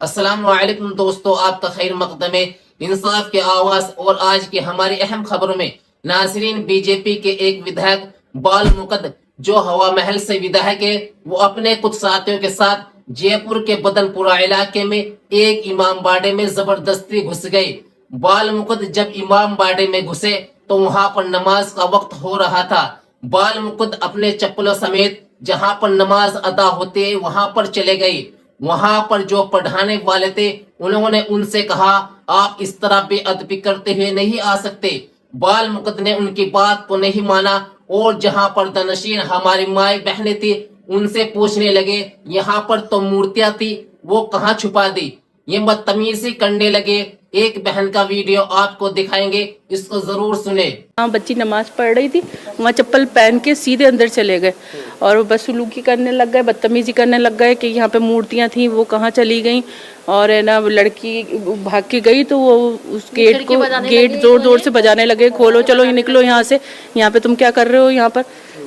السلام علیکم دوستو، آپ کا خیر مقدم ہے انصاف کی آواز اور آج کی ہماری اہم خبروں میں ناظرین، بی جے پی کے ایک ودھائک بال مقد جو ہوا محل سے ودھائک ہے، وہ اپنے کچھ ساتھیوں کے ساتھ جے پور کے بدن پورہ علاقے میں ایک امام باڑے میں زبردستی گھس گئے۔ بال مقد جب امام باڑے میں گھسے تو وہاں پر نماز کا وقت ہو رہا تھا۔ بال مقد اپنے چپلوں سمیت جہاں پر نماز ادا ہوتے وہاں پر چلے گئے۔ وہاں پر جو پڑھانے والے تھے انہوں نے ان سے کہا، آپ اس طرح بے ادبی کرتے ہوئے نہیں آ سکتے۔ بال مقد نے ان کی بات کو نہیں مانا اور جہاں پر دنشین ہماری مائیں بہنیں تھی ان سے پوچھنے لگے، یہاں پر تو مورتیاں تھی، وہ کہاں چھپا دی؟ یہ بدتمیزی کرنے لگے۔ ایک بہن کا ویڈیو آپ کو دکھائیں گے، اس کو ضرور سنیں۔ ہاں، بچی نماز پڑھ رہی تھی، وہاں چپل پہن کے سیدھے اندر چلے گئے اور وہ بدسلوکی کرنے لگ گئے، بدتمیزی کرنے لگ گئے کہ یہاں پہ مورتیاں تھیں، وہ کہاں چلی گئیں۔ اور ہے نا، لڑکی بھاگ کے گئی تو وہ اس گیٹ زور زور سے بجانے لگے، کھولو، چلو یہ نکلو یہاں سے، یہاں پہ تم کیا کر رہے ہو؟ یہاں پر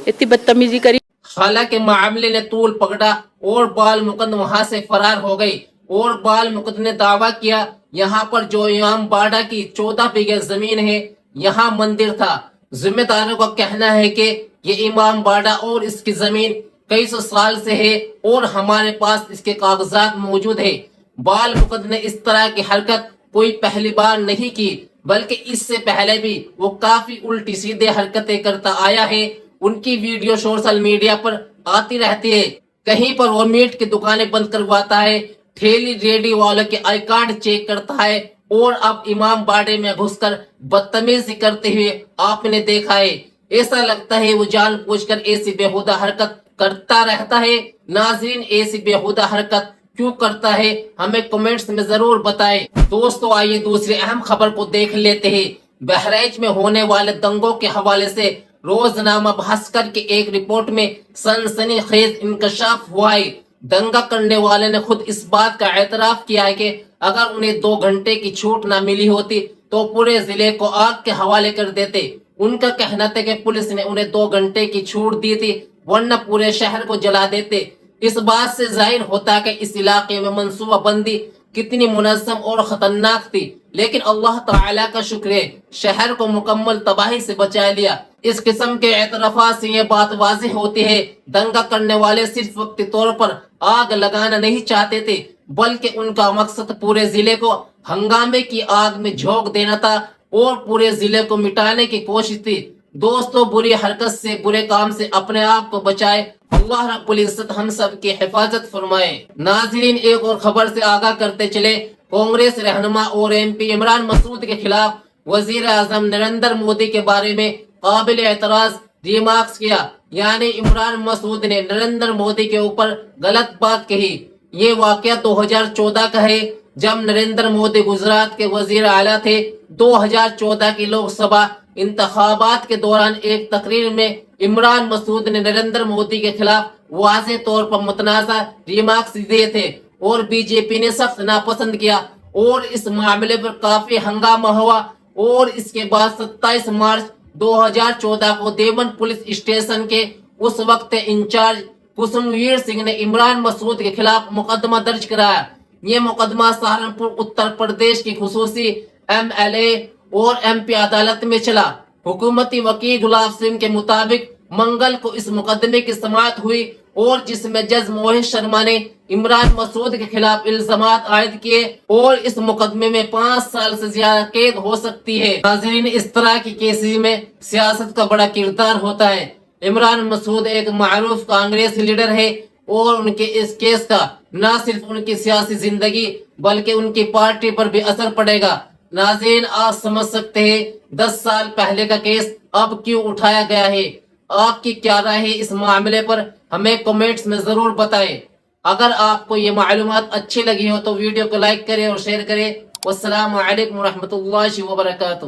اتنی بدتمیزی کری۔ حالانکہ معاملے نے طول پکڑا اور بال مقد وہاں سے فرار ہو گئی اور بال مقد نے دعویٰ کیا، یہاں پر جو امام باڑہ کی 14 بیگھے زمین ہے، یہاں مندر تھا۔ ذمہ داروں کا کہنا ہے کہ یہ امام باڑہ اور اس کی زمین کئی سو سال سے ہے اور ہمارے پاس اس کے کاغذات موجود ہے۔ بال مقد نے اس طرح کی حرکت کوئی پہلی بار نہیں کی، بلکہ اس سے پہلے بھی وہ کافی الٹی سیدھے حرکتیں کرتا آیا ہے۔ ان کی ویڈیو سوشل میڈیا پر آتی رہتی ہے۔ کہیں پر وہ میٹ کی دکانیں بند کرواتا ہے، ٹھیلی ریڈی والوں کے آئی کارڈ چیک کرتا ہے اور اب امام باڑے میں گھس کر بدتمیزی کرتے ہوئے آپ نے دیکھا ہے۔ ایسا لگتا ہے وہ جان بوجھ کر ایسی بےہودہ حرکت کرتا رہتا ہے۔ ناظرین، ایسی بےہودہ حرکت کیوں کرتا ہے ہمیں کمنٹس میں ضرور بتائیں۔ دوستو، آئیے دوسری اہم خبر کو دیکھ لیتے ہیں۔ بہرائچ میں ہونے والے دنگوں کے حوالے سے روزنامہ بھاسکر کی ایک رپورٹ میں سنسنی خیز انکشاف ہوا ہے۔ دنگا کرنے والے نے خود اس بات کا اعتراف کیا ہے کہ اگر انہیں 2 گھنٹے کی چھوٹ نہ ملی ہوتی تو پورے ضلع کو آگ کے حوالے کر دیتے۔ ان کا کہنا تھا کہ پولیس نے انہیں 2 گھنٹے کی چھوٹ دی تھی، ورنہ پورے شہر کو جلا دیتے۔ اس بات سے ظاہر ہوتا کہ اس علاقے میں منصوبہ بندی کتنی منظم اور خطرناک تھی، لیکن اللہ تعالیٰ کا شکر ہے شہر کو مکمل تباہی سے بچا لیا۔ اس قسم کے اعترافات سے یہ بات واضح ہوتی ہے، دنگا کرنے والے صرف وقتی طور پر آگ لگانا نہیں چاہتے تھے، بلکہ ان کا مقصد پورے ضلع کو ہنگامے کی آگ میں جھونک دینا تھا اور پورے ضلع کو مٹانے کی کوشش تھی۔ دوستو، بری حرکت سے، برے کام سے اپنے آپ کو بچائے۔ اللہ رب العزت ہم سب کی حفاظت فرمائے۔ ناظرین، ایک اور خبر سے آگاہ کرتے چلے۔ کانگریس رہنما اور ایم پی عمران مسعود کے خلاف وزیر اعظم نریندر مودی کے بارے میں قابل اعتراض ریمارکس کیا، یعنی عمران مسعود نے نریندر مودی کے اوپر غلط بات کہی۔ یہ واقعہ 2014 کا ہے، جب نریندر مودی گجرات کے وزیر اعلیٰ تھے۔ 2014 کی لوک سبھا انتخابات کے دوران ایک تقریر میں عمران مسعود نے نریندر مودی کے خلاف واضح طور پر متنازع ریمارکس دیے تھے اور بی جے پی نے سخت ناپسند کیا اور اس معاملے پر کافی ہنگامہ ہوا۔ اور اس کے بعد 27 مارچ 2014 کو دیوبند پولیس اسٹیشن کے اس وقت انچارج کسم ویر سنگھ نے عمران مسعود کے خلاف مقدمہ درج کرایا۔ یہ مقدمہ سہارنپور اتر پردیش کی خصوصی ایم ایل اے اور ایم پی عدالت میں چلا۔ حکومتی وکیل گلاب سنگھ کے مطابق منگل کو اس مقدمے کی سماعت ہوئی اور جس میں جج موہت شرما نے عمران مسعود کے خلاف الزامات عائد کیے اور اس مقدمے میں 5 سال سے زیادہ قید ہو سکتی ہے۔ ناظرین، اس طرح کی کیسز میں سیاست کا بڑا کردار ہوتا ہے۔ عمران مسعود ایک معروف کانگریس لیڈر ہے اور ان کے اس کیس کا نہ صرف ان کی سیاسی زندگی بلکہ ان کی پارٹی پر بھی اثر پڑے گا۔ ناظرین، آپ سمجھ سکتے ہیں 10 سال پہلے کا کیس اب کیوں اٹھایا گیا ہے۔ آپ کی کیا رائے ہے اس معاملے پر ہمیں کمنٹس میں ضرور بتائیں۔ اگر آپ کو یہ معلومات اچھی لگی ہو تو ویڈیو کو لائک کریں اور شیئر کریں۔ والسلام علیکم ورحمۃ اللہ وبرکاتہ۔